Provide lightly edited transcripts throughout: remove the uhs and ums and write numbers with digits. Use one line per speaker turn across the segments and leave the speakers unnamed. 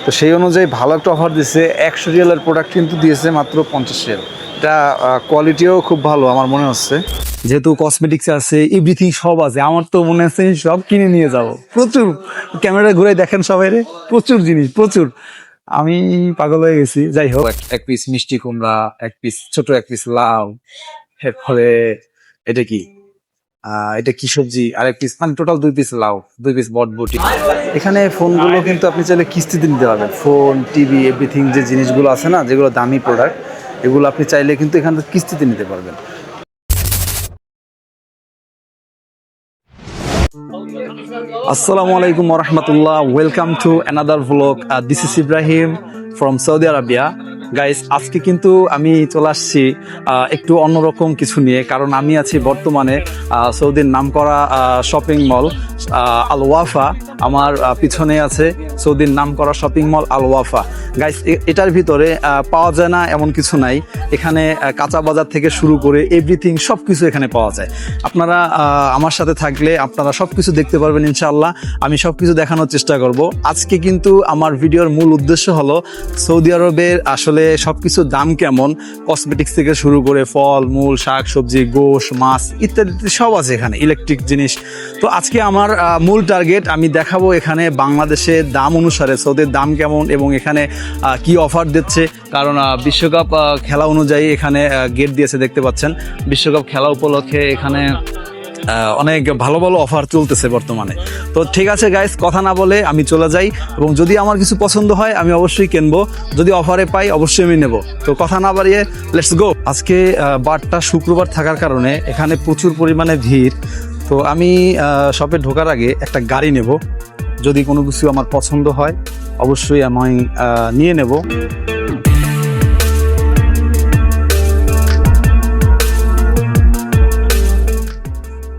তো সেই অনুযায়ী ভালো একটা অফার দিয়েছে। 100 রিয়ালের প্রোডাক্ট কিন্তু দিয়েছে মাত্র 50 রিয়াল। এটা কোয়ালিটিও খুব ভালো আমার মনে হচ্ছে, যেহেতু কসমেটিক্স আছে, এভরিথিং সব আছে। আমার তো মনে হচ্ছে সব কিনে নিয়ে যাব। প্রচুর ক্যামেরা ঘুরে দেখেন সবাই রে, প্রচুর জিনিস, প্রচুর। আমি পাগল হয়ে গেছি। যাই হোক, এক পিস মিষ্টি কুমড়া, এক পিস ছোট, এক পিস লাউ, এরপরে এটা কি এটা কি সবজি, আর এক পিস, মানে টোটাল 2 পিস লাউ, 2 পিস বটবটি। এখানে ফোনগুলো কিন্তু আপনি চাইলে কিস্তিতে নিতে পারবেন। ফোন, টিভি, এভরিথিং যে জিনিসগুলো আছে না, যেগুলো দামি প্রোডাক্ট, এগুলো আপনি চাইলে কিন্তু এখান থেকে কিস্তিতে নিতে পারবেন। আসসালামু আলাইকুম ওয়া রাহমাতুল্লাহ, welcome to another vlog. This is Ibrahim from Saudi Arabia. Guys, আজকে কিন্তু আমি চলে আসছি একটু অন্যরকম কিছু নিয়ে, কারণ আমি আছি বর্তমানে সৌদির নামকরা শপিং মল আল ওয়াফা। আমার পিছনে আছে সৌদির নামকরা শপিং মল আল ওয়াফা। গাইস, এটার ভিতরে পাওয়া যায় না এমন কিছু নাই। এখানে কাঁচা বাজার থেকে শুরু করে এভরিথিং সব কিছু এখানে পাওয়া যায়। আপনারা আমার সাথে থাকলে আপনারা সব কিছু দেখতে পারবেন ইনশাআল্লাহ। আমি সব কিছু দেখানোর চেষ্টা করব। আজকে কিন্তু আমার ভিডিওর মূল উদ্দেশ্য হলো সৌদি আরবের আসলে সব কিছুর দাম কেমন, কসমেটিক্স থেকে শুরু করে ফল মূল, শাক সবজি, গোশ, মাছ ইত্যাদি সব আছে এখানে, ইলেকট্রিক জিনিস। তো আজকে আমার মূল টার্গেট, আমি দেখাবো এখানে বাংলাদেশের দাম অনুসারে সৌদির দাম কেমন এবং এখানে কি অফার দিচ্ছে। কারণ বিশ্বকাপ খেলা অনুযায়ী এখানে গেট দিয়েছে, দেখতে পাচ্ছেন। বিশ্বকাপ খেলা উপলক্ষে এখানে অনেক ভালো ভালো অফার চলতেছে বর্তমানে। তো ঠিক আছে গাইস, কথা না বলে আমি চলে যাই, এবং যদি আমার কিছু পছন্দ হয় আমি অবশ্যই কিনবো, যদি অফারে পাই অবশ্যই আমি নেব। তো কথা না বাড়িয়ে লেটস গো। আজকে বারটা শুক্রবার থাকার কারণে এখানে প্রচুর পরিমাণে ভিড়। তো আমি শপে ঢোকার আগে একটা গাড়ি নেব, যদি কোনো কিছু আমার পছন্দ হয় অবশ্যই আমি নিয়ে নেব।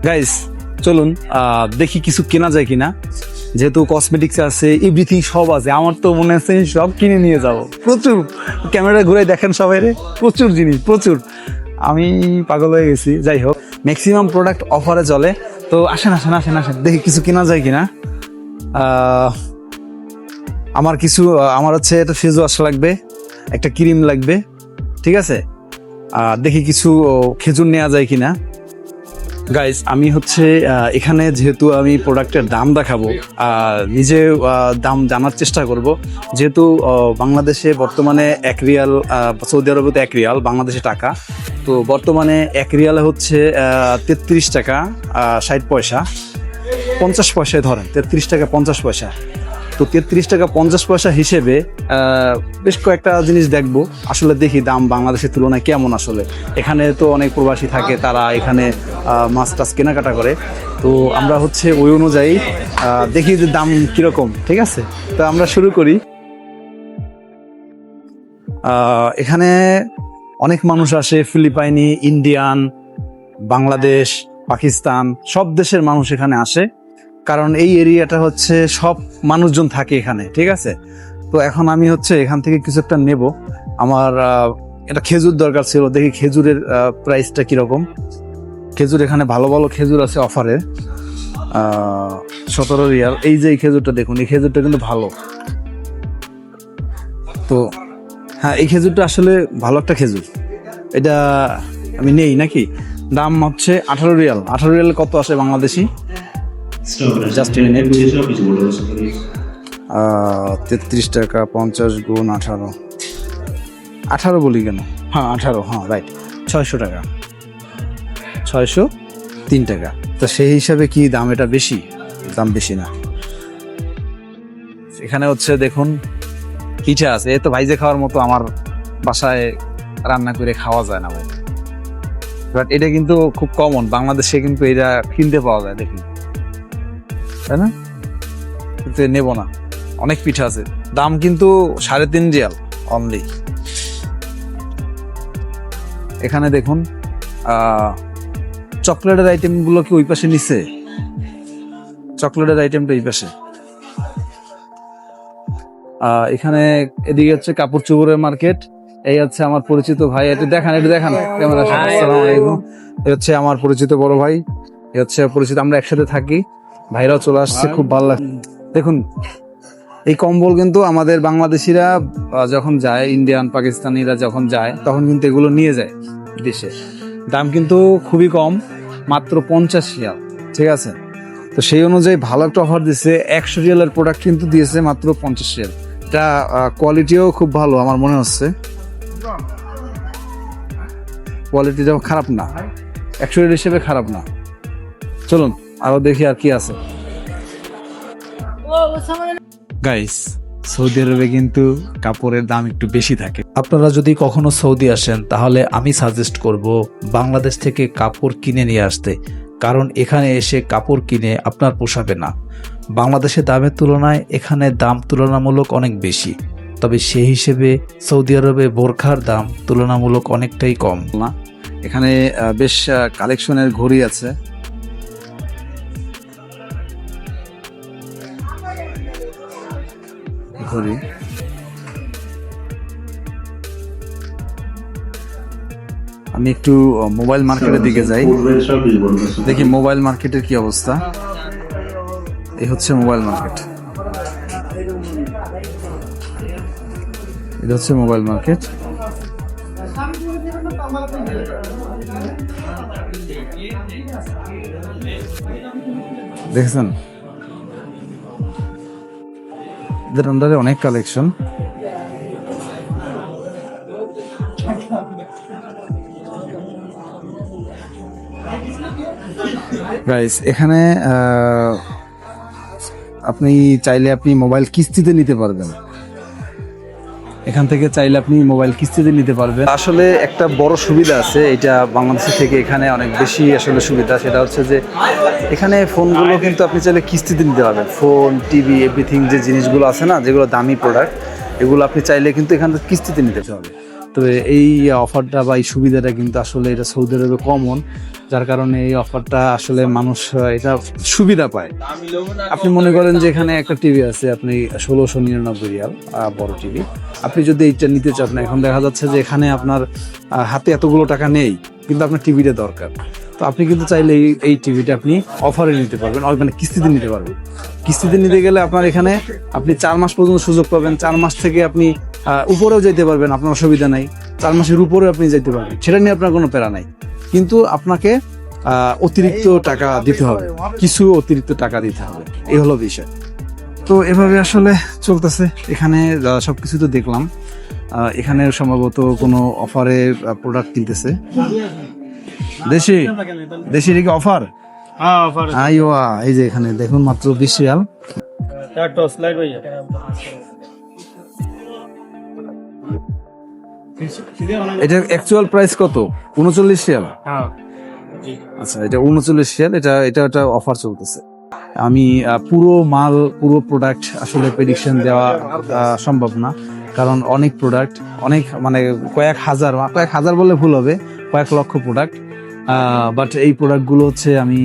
গাইস চলুন দেখি কিছু কেনা যায় কিনা, যেহেতু কসমেটিক্স আছে, এভরিথিং সব আছে। আমার তো মনে হচ্ছে সব কিনে নিয়ে যাব। প্রচুর ক্যামেরা ঘুরে দেখেন সবাই রে, প্রচুর জিনিস, প্রচুর। আমি পাগল হয়ে গেছি। যাই হোক, ম্যাক্সিমাম প্রোডাক্ট অফারে চলে। তো আসেন আসেন আসেন আসেন, দেখি কিছু কেনা যায় কিনা। আমার হচ্ছে একটা ফেস ওয়াশ লাগবে, একটা ক্রিম লাগবে, ঠিক আছে। দেখি কিছু খেজুর নেওয়া যায় কিনা। গাইস, আমি হচ্ছে এখানে যেহেতু আমি প্রোডাক্টের দাম দেখাবো, নিজে দাম জানার চেষ্টা করব। যেহেতু বাংলাদেশে বর্তমানে 1 রিয়াল, সৌদি আরবে তো 1 রিয়াল, বাংলাদেশে টাকা। তো বর্তমানে 1 রিয়ালে হচ্ছে 33 টাকা 60 পয়সা, 50 পয়সায় ধরেন 33 টাকা 50 পয়সা। তো 33 টাকা 50 পয়সা হিসেবে বেশ কয়েকটা জিনিস দেখবো, আসলে দেখি দাম বাংলাদেশের তুলনায় কেমন। আসলে এখানে তো অনেক প্রবাসী থাকে, তারা এখানে মাছ টাছ কেনাকাটা করে। তো আমরা হচ্ছে ওই অনুযায়ী দেখি যে দাম কিরকম, ঠিক আছে। তো আমরা শুরু করি। এখানে অনেক মানুষ আসে, ফিলিপাইনি, ইন্ডিয়ান, বাংলাদেশ, পাকিস্তান, সব দেশের মানুষ এখানে আসে, কারণ এই এরিয়াটা হচ্ছে সব মানুষজন থাকে এখানে, ঠিক আছে। তো এখন আমি হচ্ছে এখান থেকে কিছু একটা নেব। আমার এটা খেজুর দরকার ছিল, দেখি খেজুরের প্রাইসটা কিরকম। খেজুর এখানে ভালো ভালো খেজুর আছে অফারে, 17 রিয়াল। এই যে এই খেজুরটা দেখুন, এই খেজুরটা কিন্তু ভালো। তো হ্যাঁ, এই খেজুরটা আসলে ভালো একটা খেজুর, এটা আমি নেই নাকি। দাম হচ্ছে 18 রিয়াল। 18 রিয়াল কত আসে বাংলাদেশি? Just a minute. 33 টাকা 50 গুণ 18 বলি কেন, হ্যাঁ 18, হ্যাঁ রাইট। 600 টাকা, 603 টাকা। তো সেই হিসাবে কি দাম এটা বেশি? দাম বেশি না। এখানে হচ্ছে দেখুন পিঠা আছে, এ তো ভাইজে খাওয়ার মতো আমার বাসায় রান্না করে খাওয়া যায় না ভাই। বাট এটা কিন্তু খুব কমন, বাংলাদেশে কিন্তু এটা কিনতে পাওয়া যায়, দেখুন, তাই না? কিন্তু নেব না, অনেক পিঠা আছে। দাম কিন্তু 3.5 রিয়াল অনলি। এখানে দেখুন চকলেটের আইটেমগুলো কি ওই পাশে নিচ্ছে? চকলেটের আইটেমটা এই পাশে। এখানে এদিকে হচ্ছে কাপড় চোপড়ের মার্কেট। এই হচ্ছে আমার পরিচিত ভাই, এটা দেখান, এটা দেখান ক্যামেরা। আসসালামু আলাইকুম। এই হচ্ছে আমার পরিচিত বড় ভাই, এই হচ্ছে পরিচিত, আমরা একসাথে থাকি। ভাইরাও চলে আসছে, খুব ভালো লাগে। দেখুন এই কম্বল কিন্তু আমাদের বাংলাদেশিরা যখন যায়, ইন্ডিয়ান পাকিস্তানিরা যখন যায় তখন কিন্তু এগুলো নিয়ে যায় দেশে। দাম কিন্তু খুবই কম, মাত্র 50 রিয়াল, ঠিক আছে। তো সেই অনুযায়ী ভালো একটা অফার দিচ্ছে। 100 রিয়ালের প্রোডাক্ট কিন্তু দিয়েছে মাত্র 50 রিয়াল। এটা কোয়ালিটিও খুব ভালো আমার মনে হচ্ছে, কোয়ালিটিটাও খারাপ না, 100 রিয়াল হিসেবে খারাপ না। চলুন আরো দেখি আর কি আছে। গাইস, সৌদি আরবে কিন্তু কাপড়ের দাম একটু বেশি থাকে। আপনারা যদি কখনো সৌদি আসেন তাহলে আমি সাজেস্ট করব বাংলাদেশ থেকে কাপড় কিনে নিয়ে আসতে, কারণ এখানে এসে কাপড় কিনে আপনার পোষাবে না। বাংলাদেশের দামের তুলনায় এখানে দাম তুলনামূলক অনেক বেশি, তবে সেই হিসেবে সৌদি আরবে বোরখার দাম তুলনামূলক অনেকটাই কম না। এখানে বেশ কালেকশনের ঘড়ি আছে। ঘড়ি আমি একটু মোবাইল মার্কেটের দিকে যাই, দেখি মোবাইল মার্কেটের কি অবস্থা। এই হচ্ছে মোবাইল মার্কেট, এটা হচ্ছে মোবাইল মার্কেট। দেখছেন, এদের আন্ডারে অনেক কালেকশন। গাইস, এখানে আপনি চাইলে আপনি মোবাইল কিস্তিতে নিতে পারবেন। এখান থেকে চাইলে আপনি মোবাইল কিস্তিতে নিতে পারবেন। আসলে একটা বড় সুবিধা আছে, এটা বাংলাদেশের থেকে এখানে অনেক বেশি আসলে সুবিধা। সেটা হচ্ছে যে এখানে ফোনগুলো কিন্তু আপনি চাইলে কিস্তিতে নিতে পারবেন। ফোন, টিভি, এভরিথিং যে জিনিসগুলো আছে না, যেগুলো দামি প্রোডাক্ট, এগুলো আপনি চাইলে কিন্তু এখান থেকে কিস্তিতে নিতে হবে। তবে এই অফারটা বা এই সুবিধাটা কিন্তু আসলে এটা সৌদি আরবে কমন, যার কারণে এই অফারটা আসলে মানুষ এটা সুবিধা পায়। আপনি মনে করেন যে এখানে একটা টিভি আছে, আপনি 1699 রিয়াল বড় টিভি, আপনি যদি এইটা নিতে চান, এখন দেখা যাচ্ছে যে এখানে আপনার হাতে এতগুলো টাকা নেই, কিন্তু আপনার টিভিটা দরকার। তো আপনি কিন্তু চাইলে এই টিভিটা আপনি অফারে নিতে পারবেন, মানে কিস্তিতে নিতে পারবেন। কিস্তিতে নিতে গেলে আপনার এখানে আপনি 4 মাস পর্যন্ত সুযোগ পাবেন। 4 মাস থেকে আপনি উপরেও যেতে পারবেন, আপনার অসুবিধা নাই। 4 মাসের উপরেও আপনি যেতে পারবেন, সেটা নিয়ে আপনার কোনো প্যারা নাই। কিন্তু আপনাকে অতিরিক্ত টাকা দিতে হবে, কিছু অতিরিক্ত টাকা দিতে হবে, এই হলো বিষয়। তো এভাবে আসলে চলতেছে এখানে। সবকিছু তো দেখলাম, এখানে সম্ভবত কোনো অফারে প্রোডাক্ট কিনতেছে। দেশি কি অফার? আইওয়া, এই যে এখানে দেখুন মাত্র 20 রিয়াল। এটা অ্যাকচুয়াল প্রাইস কত? 39 রিয়াল। আচ্ছা, এটা 39 রিয়াল। এটা অফার চলতেছে। আমি পুরো প্রোডাক্ট আসলে প্রেডিকশন দেওয়া সম্ভব না, কারণ অনেক প্রোডাক্ট, অনেক মানে কয়েক হাজার বললে ভুল হবে, কয়েক লক্ষ প্রোডাক্ট। বাট এই প্রোডাক্টগুলো হচ্ছে আমি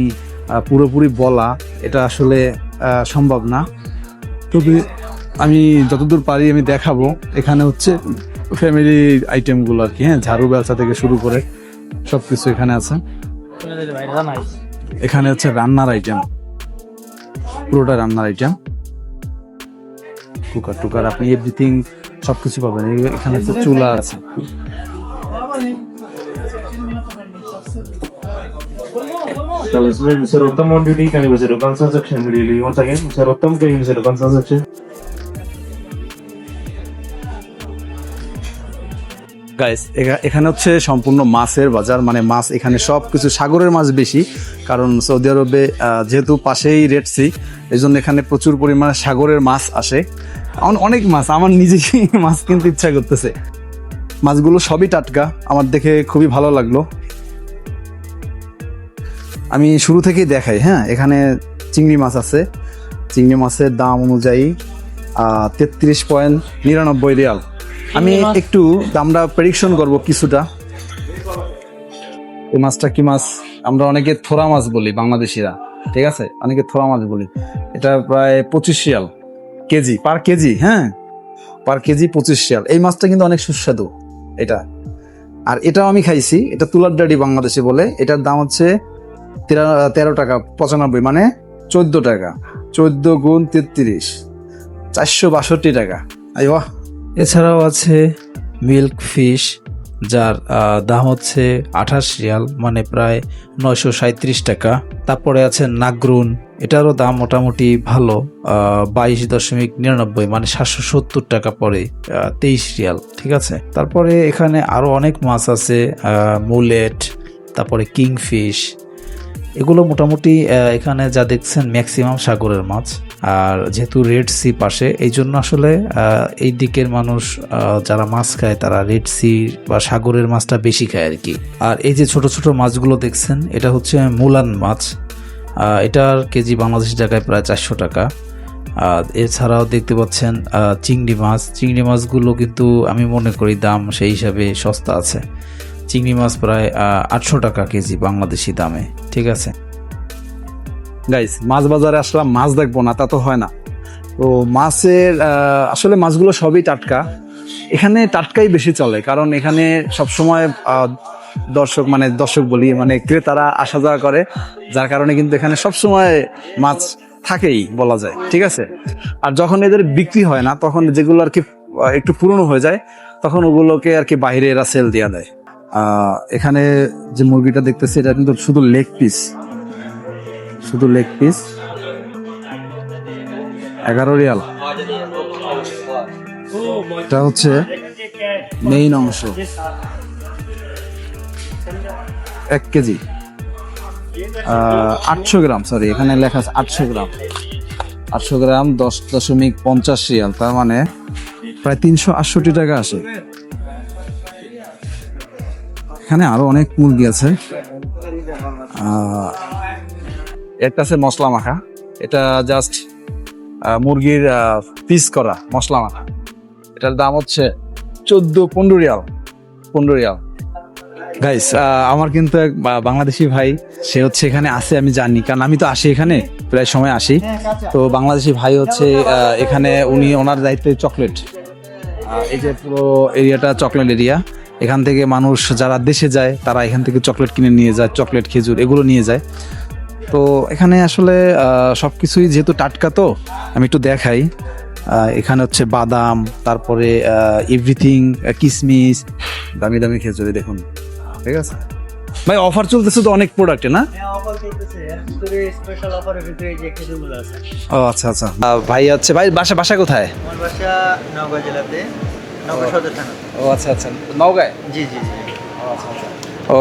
পুরোপুরি বলা এটা আসলে সম্ভব না। তবে আমি যতদূর পারি আমি দেখাবো। এখানে হচ্ছে ফ্যামিলি আইটেমগুলো আর কি, হ্যাঁ, ঝাড়ু বেলচা থেকে শুরু করে সবকিছু এখানে আছে। এখানে হচ্ছে রান্নার আইটেম, পুরোটা রান্নার আইটেম, কুকার টুকার, আপনি এভরিথিং সবকিছু পাবেন। এখানে হচ্ছে চুলা আছে। গাইস, এখানে হচ্ছে সম্পূর্ণ মাছের বাজার, মানে মাছ এখানে সবকিছু, সাগরের মাছ বেশি, কারণ সৌদি আরবে যেহেতু পাশেই রেড সি, এই জন্য এখানে প্রচুর পরিমাণে সাগরের মাছ আসে, অনেক মাছ। আমার নিজেই মাছ কিনতে ইচ্ছা করতেছে। মাছগুলো সবই টাটকা, আমার দেখে খুবই ভালো লাগলো। আমি শুরু থেকেই দেখাই, হ্যাঁ। এখানে চিংড়ি মাছ আছে, চিংড়ি মাছের দাম অনুযায়ী 33.99 রিয়াল। আমি একটু দামটা প্রেডিকশন করব কিছুটা। এই মাছটা কি মাছ? আমরা অনেকে থোরা মাছ বলি বাংলাদেশিরা, ঠিক আছে, অনেকে থোরা মাছ বলি। এটা প্রায় 25 রিয়াল কেজি, পার কেজি, হ্যাঁ, পার কেজি 25 রিয়াল। এই মাছটা কিন্তু অনেক সুস্বাদু এটা। আর এটাও আমি খাইছি, এটা তুলার ডাডি বাংলাদেশে বলে। এটার দাম হচ্ছে 13 টাকা 95, মানে 14 টাকা। 14 গুণ 33, 462 টাকা। আইওয়া। এছাড়াও আছে মিল্ক ফিশ, যার দাম হচ্ছে 28 রিয়াল, মানে প্রায় 937 টাকা। তারপরে আছে নাগরুন, এটারও দাম মোটামুটি ভালো, 22.99, মানে 770 টাকা পড়ে, 23 রিয়াল। ঠিক আছে। তারপরে এখানে আরো অনেক মাছ আছে, মুলেট, তারপরে কিংফিশ, এগুলো মোটামুটি এখানে যা দেখছেন ম্যাক্সিমাম সাগরের মাছ। আর যেহেতু রেড সি পাশে, এই জন্য আসলে এই দিকের মানুষ যারা মাছ খায় তারা রেড সি বা সাগরের মাছটা বেশি খায় আর কি। আর এই যে ছোট ছোট মাছগুলো দেখছেন, এটা হচ্ছে মুলান মাছ, এটার কেজি বাংলাদেশি টাকায় প্রায় 400 টাকা। এছাড়াও দেখতে পাচ্ছেন চিংড়ি মাছ। চিংড়ি মাছগুলো কিন্তু আমি মনে করি দাম সেই হিসাবে সস্তা আছে। চিংড়ি মাছ প্রায় 800 টাকা কেজি বাংলাদেশি দামে। ঠিক আছে গাইস, মাছ বাজারে আসলাম, মাছ দেখবো না তা তো হয় না। তো মাছের আসলে মাছগুলো সবই টাটকা, এখানে টাটকাই বেশি চলে, কারণ এখানে সবসময় দর্শক বলি, মানে ক্রেতারা আসা যাওয়া করে, যার কারণে কিন্তু এখানে সবসময় মাছ থাকেই বলা যায়। ঠিক আছে। আর যখন এদের বিক্রি হয় না, তখন যেগুলো আর কি একটু পুরনো হয়ে যায়, তখন ওগুলোকে আর কি বাইরে এরা সেল দিয়ে দেয়। এখানে যে মুরগিটা দেখতেছি, এটা কিন্তু শুধু লেগ পিস, 11 রিয়াল। এটা হচ্ছে মেইন অংশ, 1 কেজি 800 গ্রাম, সরি এখানে লেখা আছে 800 গ্রাম। 800 গ্রাম 10.50 রিয়াল, তার মানে প্রায় 368 টাকা আসে। এখানে আরো অনেক মুরগি আছে। একটা আছে মশলা মাখা, এটা জাস্ট মুরগির পিস করা মশলা মাখা, এটার দাম হচ্ছে 15 রিয়াল। গাইস, আমার কিন্তু এক বাংলাদেশি ভাই, সে হচ্ছে এখানে আসে, আমি জানি, কারণ আমি তো আসি এখানে, প্রায় সময় আসি। তো বাংলাদেশি ভাই হচ্ছে এখানে, ওনার দায়িত্বে চকলেট, এই যে পুরো এরিয়াটা চকলেট এরিয়া। এখান থেকে মানুষ যারা দেশে যায় তারা এখান থেকে চকলেট কিনে নিয়ে যায়, চকলেট, খেজুর এগুলো নিয়ে যায়। তো এখানে আসলে সবকিছুই যেহেতু টাটকা, তো আমি একটু দেখাই। এখানে হচ্ছে বাদাম, তারপরে এভরিথিং, কিসমিস, দামি দামি খেজুরি দেখুন। ঠিক আছে ভাই, অফার চলতেছে তো অনেক প্রোডাক্টে না? ও আচ্ছা আচ্ছা। ভাই হচ্ছে, ভাই বাসা কোথায়?
আমার বাসা নওগাঁ জেলাতে, নওগাঁ সদর থানা।
ও আচ্ছা আচ্ছা, নওগাঁয়।
জি জি জি।
ও,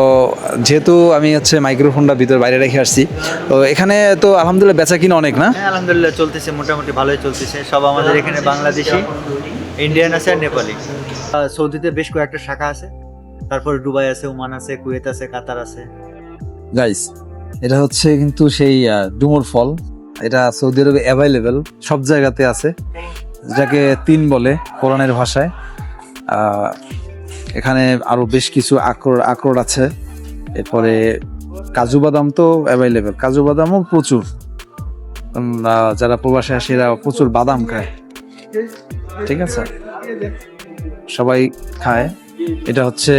যেহেতু আমি হচ্ছে মাইক্রোফোনটা ভিতর বাইরে রেখে আসছি, তো এখানে তো আলহামদুলিল্লাহ বেচা কিনা অনেক না?
হ্যাঁ আলহামদুলিল্লাহ চলতেছে, মোটামুটি ভালোই চলতেছে। সব আমাদের এখানে বাংলাদেশি, ইন্ডিয়ান আছে আর নেপালি। সৌদিতে বেশ কয়েকটা শাখা আছে, তারপর দুবাই আছে, ওমান আছে, কুয়েত আছে, কাতার আছে।
গাইস, এটা হচ্ছে কিন্তু সেই ডুমুর ফল, এটা সৌদি আরবে অ্যাভেলেবেল, সব জায়গাতে আছে, যেটাকে তিন বলে কোরআনের ভাষায়। এখানে আরো বেশ কিছু আখরোট আছে, এরপরে কাজু বাদাম তো অ্যাভেলেবেল, কাজু বাদামও প্রচুর, যারা প্রবাসে আসে এরা প্রচুর বাদাম খায়। ঠিক আছে, সবাই খায়। এটা হচ্ছে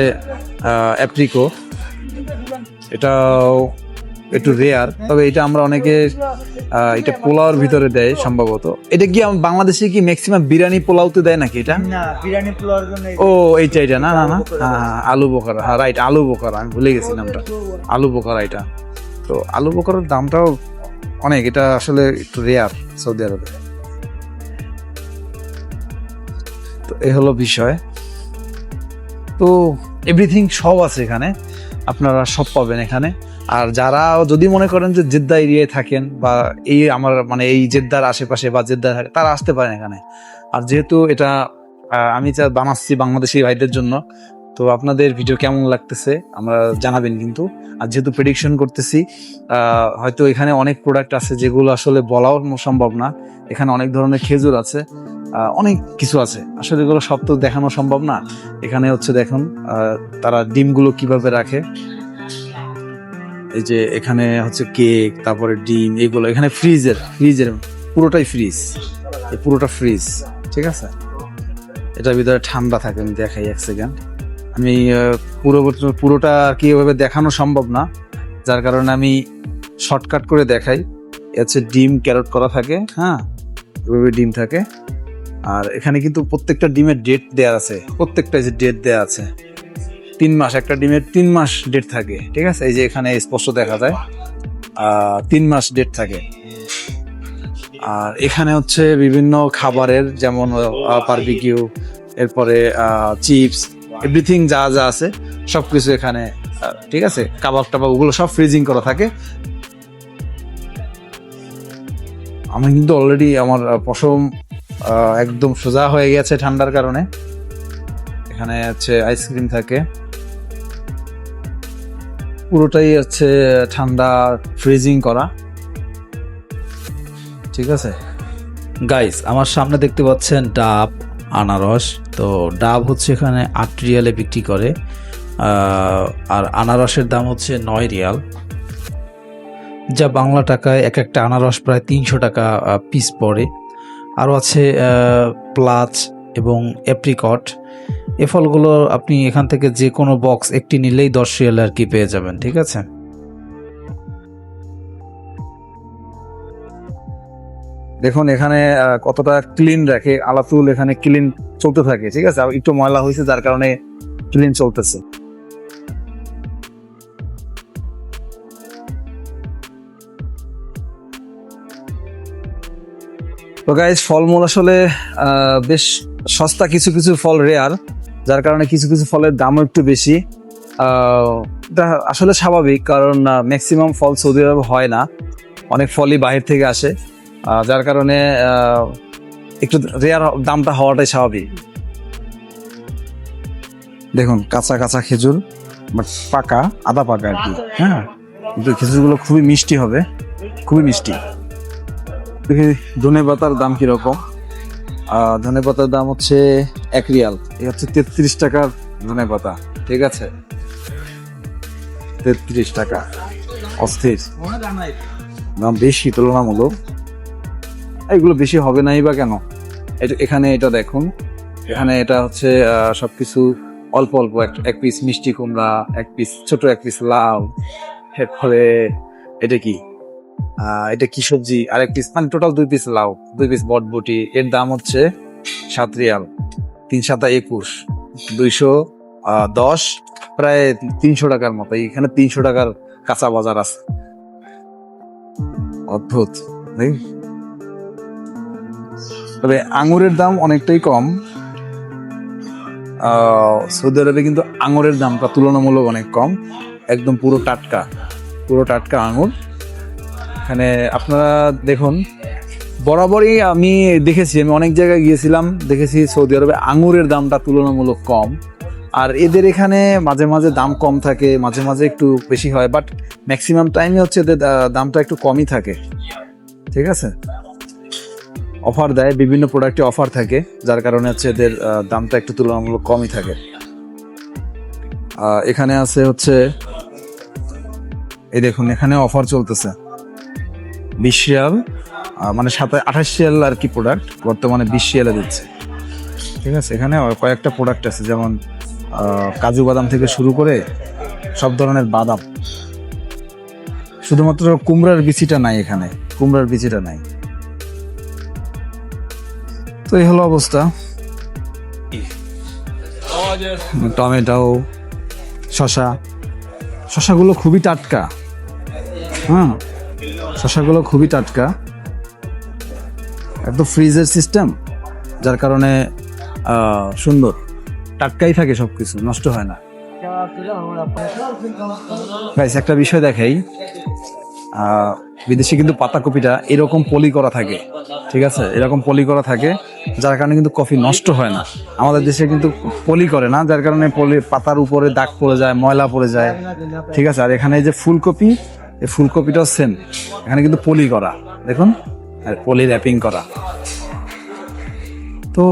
অ্যাপ্রিকো, এটাও একটু রেয়ার, তবে এটা আমরা অনেকে এটা পোলাওর ভিতরে দেয় সম্ভবত। এটা কি বাংলাদেশে কি ম্যাক্সিমাম বিরিয়ানি পোলাওতে দেয় নাকি এটা?
না, বিরিয়ানি পোলাওর জন্য।
ও এইটা না না না, হ্যাঁ আলু বোখারা, হ্যাঁ রাইট, আলু বোখারা, আমি ভুলে গেছি নামটা, আলু বোখারা এটা। তো আলু বোখারার দামটাও অনেক, এটা আসলে একটু রেয়ার সৌদি আরবে। তো এই হলো বিষয়। তো এভরিথিং সব আছে এখানে, আপনারা সব পাবেন এখানে। আর যারা যদি মনে করেন যে জেদ্দা এরিয়ায় থাকেন, বা এই আমার মানে এই জেদ্দার আশেপাশে বা জেদ্দা থাকে, তারা আসতে পারেন এখানে। আর যেহেতু এটা আমি বানাচ্ছি বাংলাদেশি ভাইদের জন্য, তো আপনাদের ভিডিও কেমন লাগতেছে আমরা জানাবেন কিন্তু। আর যেহেতু প্রেডিকশন করতেছি, হয়তো এখানে অনেক প্রোডাক্ট আছে যেগুলো আসলে বলাও সম্ভব না। এখানে অনেক ধরনের খেজুর আছে, অনেক কিছু আছে, আসলে এগুলো সব তো দেখানো সম্ভব না। এখানে হচ্ছে দেখুন তারা ডিমগুলো কিভাবে রাখে, এই যে এখানে হচ্ছে কেক, তারপরে ডিম, এগুলো এখানে ফ্রিজের পুরোটাই ফ্রিজ, এই পুরোটা ফ্রিজ। ঠিক আছে, এটার ভিতরে ঠান্ডা থাকে। আমি দেখাই এক সেকেন্ড, আমি পুরোটা আর কি এভাবে দেখানো সম্ভব না, যার কারণে আমি শর্টকাট করে দেখাই। হচ্ছে ডিম ক্যারট করা থাকে, হ্যাঁ এভাবে ডিম থাকে, আর এখানে কিন্তু প্রত্যেকটা ডিমের ডেট দেওয়া আছে, প্রত্যেকটা যে ডেট দেওয়া আছে 3 মাস, একটা ডিমের 3 মাস ডেট থাকে, ঠিক আছে। এই যে এখানে স্পষ্ট দেখা যায় 3 মাস ডেট থাকে। আর এখানে হচ্ছে বিভিন্ন খাবারের, যেমন বারবিকিউ, এরপরে চিপস, এভরিথিং যা যা আছে সবকিছু এখানে, ঠিক আছে। কাবাব টাবাব ওগুলো সব ফ্রিজিং করা থাকে। আমি কিন্তু অলরেডি আমার পশম একদম সোজা হয়ে গেছে ঠান্ডার কারণে। এখানে হচ্ছে আইসক্রিম থাকে, পুরোটাই হচ্ছে ঠান্ডা ফ্রিজিং করা, ঠিক আছে। গাইস, আমার সামনে দেখতে পাচ্ছেন ডাব আনারস। তো ডাব হচ্ছে এখানে 8 রিয়ালে বিক্রি করে, আর আনারসের দাম হচ্ছে 9 রিয়াল, যা বাংলা টাকায় এক একটা আনারস প্রায় 300 টাকা পিস পড়ে। আরও আছে প্লাচ এবং অ্যাপ্রিকট। এ ফলগুলো আপনি এখান থেকে যে কোনো বক্স একটি নিলেই 10 রিয়াল আর কি পেয়ে যাবেন, ঠিক আছে। দেখুন এখানে কতটা ক্লিন রাখে আলাতুল, এখানে ক্লিন চলতে থাকে, ঠিক আছে। একটু ময়লা হয়েছে যার কারণে ক্লিন চলতেছে। তো গাইস, ফলমূল আসলে বেশ সস্তা, কিছু কিছু ফল রেয়ার, যার কারণে কিছু কিছু ফলের দামও একটু বেশি। এটা আসলে স্বাভাবিক, কারণ ম্যাক্সিমাম ফল সৌদি আরবে হয় না, অনেক ফলই বাহির থেকে আসে, যার কারণে একটু রেয়ার দামটা হওয়াটাই স্বাভাবিক। দেখুন কাঁচা কাঁচা খেজুর, বাট পাকা, আধা পাকা আর কি, হ্যাঁ। কিন্তু খেজুরগুলো খুবই মিষ্টি হবে, খুবই মিষ্টি। দেখি ধনে পাতার দাম কিরকম। ধনে পাতার দাম হচ্ছে 1 রিয়াল, এই হচ্ছে 33 টাকার ধনে পাতা, ঠিক আছে। 33 টাকা, অস্থির দাম, বেশি তুলনামূলক। এগুলো বেশি হবে নাই বা কেন, এখানে এটা দেখুন, এখানে এটা হচ্ছে সবকিছু অল্প অল্প, এক পিস মিষ্টি কুমড়া, এক পিস ছোট, এক পিস লাউ, এরপরে এটা কি, এটা কি সবজি, আর এক পিস, মানে টোটাল 2 পিস লাউ, 2 পিস বটবটি। এর দাম হচ্ছে 7 রিয়াল, 3 7 21, 210, প্রায় 300 টাকার মতো। এখানে 300 টাকার কাঁচা বাজার আছে, অদ্ভুত। তবে আঙুরের দাম অনেকটাই কম। সৌদি আরবে কিন্তু আঙুরের দামটা তুলনামূলক অনেক কম, একদম পুরো টাটকা আঙুর। এখানে আপনারা দেখুন, বরাবরই আমি দেখেছি, আমি অনেক জায়গায় গিয়েছিলাম, দেখেছি সৌদি আরবে আঙুরের দামটা তুলনামূলক কম। আর এদের এখানে মাঝে মাঝে দাম কম থাকে, মাঝে মাঝে একটু বেশি হয়, বাট ম্যাক্সিমাম টাইমে হচ্ছে এদের দামটা একটু কমই থাকে, ঠিক আছে। অফার দেয়, বিভিন্ন প্রোডাক্টে অফার থাকে, যার কারণে হচ্ছে এদের দামটা একটু তুলনামূলক কমই থাকে। এখানে আছে হচ্ছে, এই দেখুন এখানে অফার চলতেছে 20 রিয়াল, মানে 28 রিয়াল আর কি প্রোডাক্ট, বর্তমানে 20 রিয়ালে দিচ্ছে, ঠিক আছে। এখানে কয়েকটা প্রোডাক্ট আছে, যেমন কাজু বাদাম থেকে শুরু করে সব ধরনের বাদাম, শুধুমাত্র কুমড়ার বিচিটা নাই, এখানে কুমড়ার বিচিটা নাই। তো এই হলো অবস্থা। টমেটো, শশাগুলো খুবই টাটকা, হ্যাঁ, শশাগুলো খুবই টাটকা, একদম ফ্রিজের সিস্টেম, যার কারণে সুন্দর, টাটকাই থাকে, সবকিছু নষ্ট হয় না। গাইস, একটা বিষয় দেখাই, বিদেশে কিন্তু পাতাকপিটা এরকম পলি করা থাকে, ঠিক আছে, এরকম পলি করা থাকে, যার কারণে কিন্তু কফি নষ্ট হয় না। আমাদের দেশে কিন্তু পলি করে না, যার কারণে পাতার উপরে দাগ পড়ে যায়, ময়লা পড়ে যায়, ঠিক আছে। আর এখানে এই যে ফুলকপি, এই ফুলকপিটাও সেম, এখানে কিন্তু পলি করা, দেখুন, পলি র্যাপিং করা। তো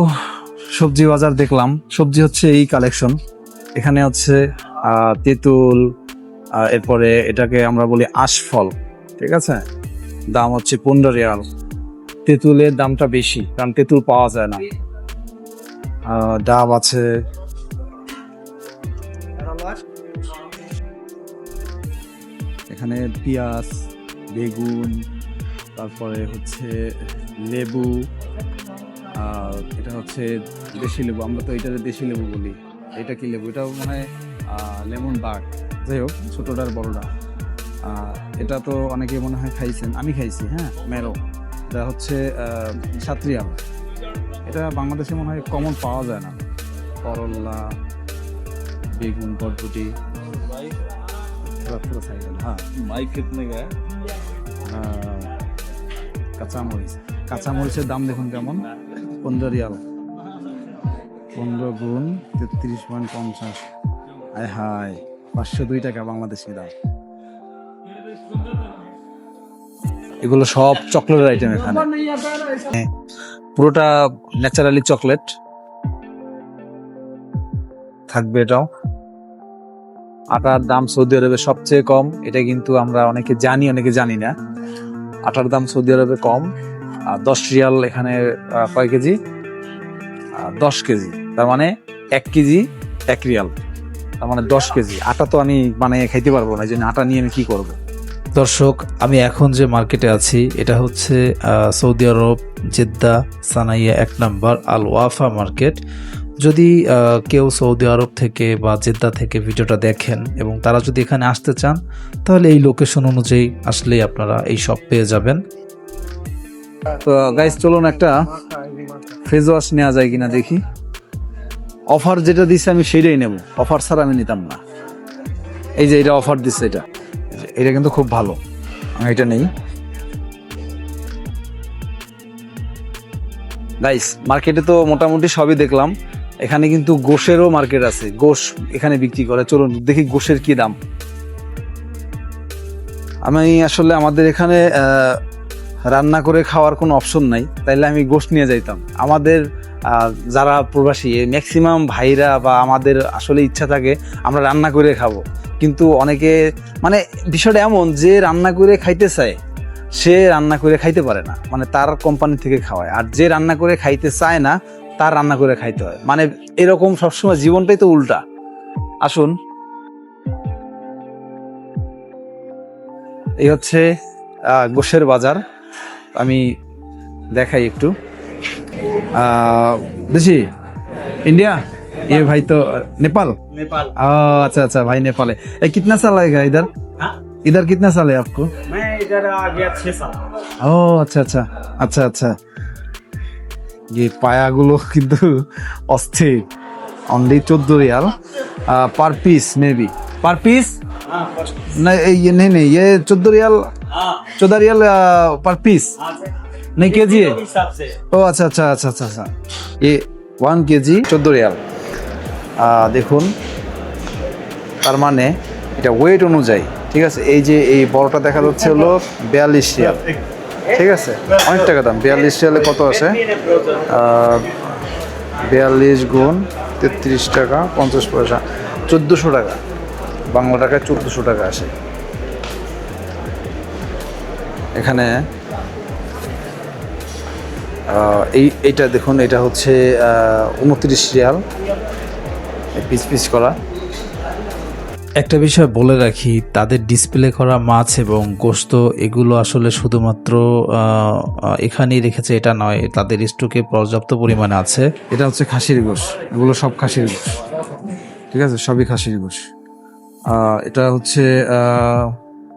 সবজি বাজার দেখলাম, সবজি হচ্ছে এই কালেকশন। এখানে হচ্ছে তেঁতুল, এরপরে এটাকে আমরা বলি আশফল, ঠিক আছে, দাম হচ্ছে 15 রিয়াল। তেঁতুলের দামটা বেশি, কারণ তেঁতুল পাওয়া যায় না। ডাব আছে, এখানে পেঁয়াজ, বেগুন, তারপরে হচ্ছে লেবু, এটা হচ্ছে দেশি লেবু, আমরা তো এটাতে দেশি লেবু বলি। এটা কি লেবু? এটাও মনে হয় লেমন বাগ। যাই হোক, ছোটোটার বড়টা। এটা তো অনেকে মনে হয় খাইছেন, আমি খাইছি। হ্যাঁ, মেরো। এটা হচ্ছে সাত্রিয়াল। এটা বাংলাদেশে মনে হয় কমন পাওয়া যায় না। করল্লা, বেগুন, বরবটি, হ্যাঁ,
माइक कितने का है?
কাঁচামরিচ। কাঁচামরিচের দাম দেখুন কেমন, 15 রিয়াল। 15 গুণ 33.50। আয় হায়, 502 টাকা বাংলাদেশি দাম। এগুলো সব চকলেটের আইটেম এখানে। হ্যাঁ, পুরোটা ন্যাচারালি চকলেট থাকবে। এটাও আটার দাম সৌদি আরবে সবচেয়ে কম। এটা কিন্তু আমরা অনেকে জানি, অনেকে জানি না। আটার দাম সৌদি আরবে কম। 10 রিয়াল এখানে কয় কেজি? 10 কেজি। তার মানে 1 কেজি 1 রিয়াল, তার মানে 10 কেজি আটা তো আমি বানিয়ে খাইতে পারবো না। এই জন্য আটা নিয়ে আমি কি করব?
দর্শক, আমি এখন যে মার্কেটে আছি এটা হচ্ছে সৌদি আরব জেদ্দা সানাইয়া 1 নম্বর আল ওয়াফা মার্কেট। যদি কেউ সৌদি আরব থেকে বা জেদ্দা থেকে ভিডিওটা দেখেন এবং তারা যদি এখানে আসতে চান, তাহলে এই লোকেশন অনুযায়ী আসলেই আপনারা এই শপ পেয়ে যাবেন।
তো গাইস, চলুন একটা ফেস ওয়াশ নেওয়া যায় কিনা দেখি। অফার যেটা দিচ্ছে আমি সেটাই নেব, অফার ছাড়া আমি নিতাম না। এই যে এটা অফার দিচ্ছে, এটা কিন্তু খুব ভালো, আমি এটা নেই। গাইস, মার্কেটে তো মোটামুটি সবই দেখলাম। এখানে কিন্তু গোশেরও মার্কেট আছে, গোশ এখানে বিক্রি করে। চলুন দেখি গোশের কি দাম। আমি আসলে আমাদের এখানে রান্না করে খাওয়ার কোনো অপশন নাই, তাইলে আমি গোশ নিয়ে যাইতাম। আমাদের যারা প্রবাসী ম্যাক্সিমাম ভাইরা বা আমাদের আসলে ইচ্ছা থাকে আমরা রান্না করে খাবো, কিন্তু অনেকে মানে বিষয়টা এমন যে রান্না করে খাইতে চায়, সে রান্না করে খাইতে পারে না, মানে তার কোম্পানি থেকে খাওয়ায়। আর যে রান্না করে খাইতে চায় না, তার রান্না করে খাইতে হয়। মানে এরকম সবসময়, জীবনটাই তো উল্টা। আসুন, এই হচ্ছে গোশের বাজার। আমি দেখাই একটু। দেখি इंडिया, ये भाई तो नेपाल।
नेपाल।
अच्छा अच्छा भाई, नेपाल है। कितना साल लगेगा इधर? इधर कितना साल है आपको?
मैं इधर आ गया 6 साल।
अच्छा अच्छा अच्छा अच्छा। ये পায়াগুলো কিন্তু অস্থির। অনলি 14 রিয়াল पर पीस, मे बी पर पीस। नहीं, ये नहीं, ये 14 रियाल, 14 रियाल पर पीस, नहीं केजी है। ও আচ্ছা আচ্ছা আচ্ছা আচ্ছা আচ্ছা। ये 1 কেজি 14 রিয়াল। দেখুন, তার মানে এটা ওয়েট অনুযায়ী, ঠিক আছে। এই যে এই বড়টা দেখা যাচ্ছে হলো 42 রিয়াল, ঠিক আছে, অনেক টাকা দাম। 42 রিয়ালে কত আসে? 42 গুণ 33 টাকা 50 পয়সা, 1400 টাকা। বাংলা টাকায় 1400 টাকা আসে। এখানে এইটা দেখুন, এটা হচ্ছে 29 রিয়াল, পিস পিস করা।
একটা বিষয় বলে রাখি, তাদের ডিসপ্লে করা মাছ এবং গোশত এগুলো আসলে শুধুমাত্র এখানেই রেখেছে এটা নয়, তাদের স্টকে পর্যাপ্ত পরিমাণে আছে।
এটা হচ্ছে খাসির গোশ, এগুলো সব খাসির গোশ, ঠিক আছে, সবই খাসির গোশ। এটা হচ্ছে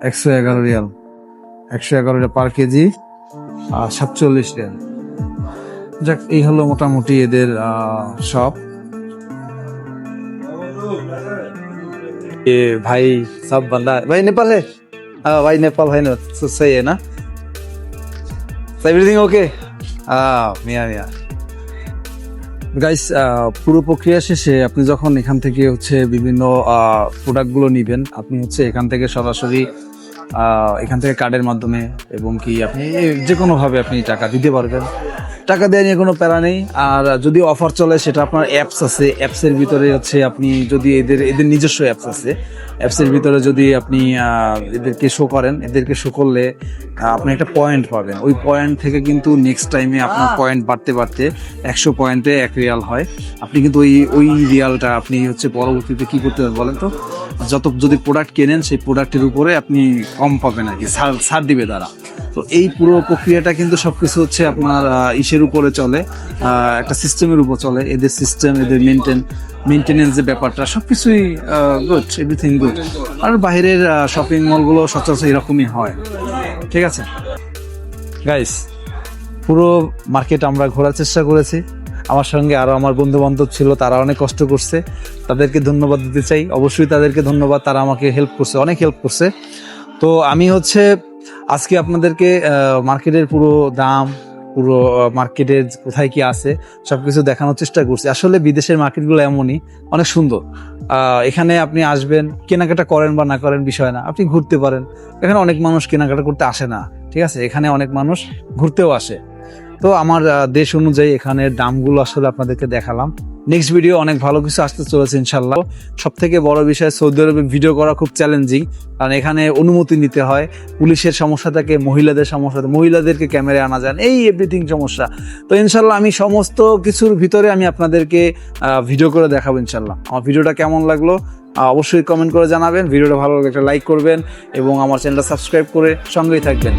111 রিয়াল, 111 রিয়াল পার কেজি, 47 রিয়াল। যাক, এই হলো মোটামুটি এদের সব। ये भाई सब बंदा भाई नेपाल है। हाँ भाई, नेपाल है ना, तो सही है ना, एवरीथिंग ओके। मिया मिया গাইস, পুরো প্রক্রিয়া শেষে আপনি যখন এখান থেকে হচ্ছে বিভিন্ন প্রোডাক্টগুলো নেবেন, আপনি হচ্ছে এখান থেকে সরাসরি এখান থেকে কার্ডের মাধ্যমে এবং কি আপনি যে কোনোভাবে আপনি টাকা দিতে পারবেন। টাকা দেওয়া নিয়ে কোনো প্যারা নেই। আর যদি অফার চলে, সেটা আপনার অ্যাপস আছে, অ্যাপসের ভিতরে হচ্ছে আপনি যদি এদের নিজস্ব অ্যাপস আছে, অ্যাপসের ভিতরে যদি আপনি এদেরকে শো করেন, এদেরকে শো করলে আপনি একটা পয়েন্ট পাবেন। ওই পয়েন্ট থেকে কিন্তু নেক্সট টাইমে আপনার পয়েন্ট বাড়তে বাড়তে 100 পয়েন্টে 1 রিয়াল হয়। আপনি কিন্তু ওই রিয়ালটা আপনি হচ্ছে পরবর্তীতে কি করতে পারেন বলেন তো, যদি প্রোডাক্ট কেনেন সেই প্রোডাক্টের উপরে আপনি কম পাবেন আর কি, ছাড় দিবে তারা। তো এই পুরো প্রক্রিয়াটা কিন্তু সবকিছু হচ্ছে আপনার ইসের ইসের উপরে চলে, একটা সিস্টেমের উপর চলে। এদের সিস্টেম, এদের মেনটেনেন্স যে ব্যাপারটা সবকিছুই গুড, এভরিথিং গুড। আর বাইরের শপিং মলগুলো সচরাচর এরকমই হয়। ঠিক আছে গাইস, পুরো মার্কেট আমরা ঘোরার চেষ্টা করেছি। আমার সঙ্গে আরও আমার বন্ধু বান্ধব ছিল, তারা অনেক কষ্ট করছে, তাদেরকে ধন্যবাদ দিতে চাই। অবশ্যই তাদেরকে ধন্যবাদ, তারা আমাকে হেল্প করছে, অনেক হেল্প করছে। তো আমি আজকে আপনাদেরকে মার্কেটের পুরো দাম, পুরো মার্কেটের কোথায় কি আছে সব কিছু দেখানোর চেষ্টা করছি। আসলে বিদেশের মার্কেটগুলো এমনই, অনেক সুন্দর। এখানে আপনি আসবেন, কেনাকাটা করেন বা না করেন বিষয় না, আপনি ঘুরতে পারেন। এখানে অনেক মানুষ কেনাকাটা করতে আসে না, ঠিক আছে, এখানে অনেক মানুষ ঘুরতেও আসে। তো আমার দেশ অনুযায়ী এখানের দামগুলো আসলে আপনাদেরকে দেখালাম। নেক্সট ভিডিও অনেক ভালো কিছু আসতে চলেছে ইনশাল্লাহ। সব থেকে বড় বিষয়, সৌদি আরবে ভিডিও করা খুব চ্যালেঞ্জিং, কারণ এখানে অনুমতি নিতে হয়, পুলিশের সমস্যা থাকে, মহিলাদের সমস্যা থাকে, মহিলাদেরকে ক্যামেরায় আনা যায় না, এই এভরিথিং সমস্যা। তো ইনশাল্লাহ আমি সমস্ত কিছুর ভিতরে আমি আপনাদেরকে ভিডিও করে দেখাবো ইনশাল্লাহ। আমার ভিডিওটা কেমন লাগলো অবশ্যই কমেন্ট করে জানাবেন। ভিডিওটা ভালো লাগলে একটা লাইক করবেন এবং আমার চ্যানেলটা সাবস্ক্রাইব করে সঙ্গেই থাকবেন।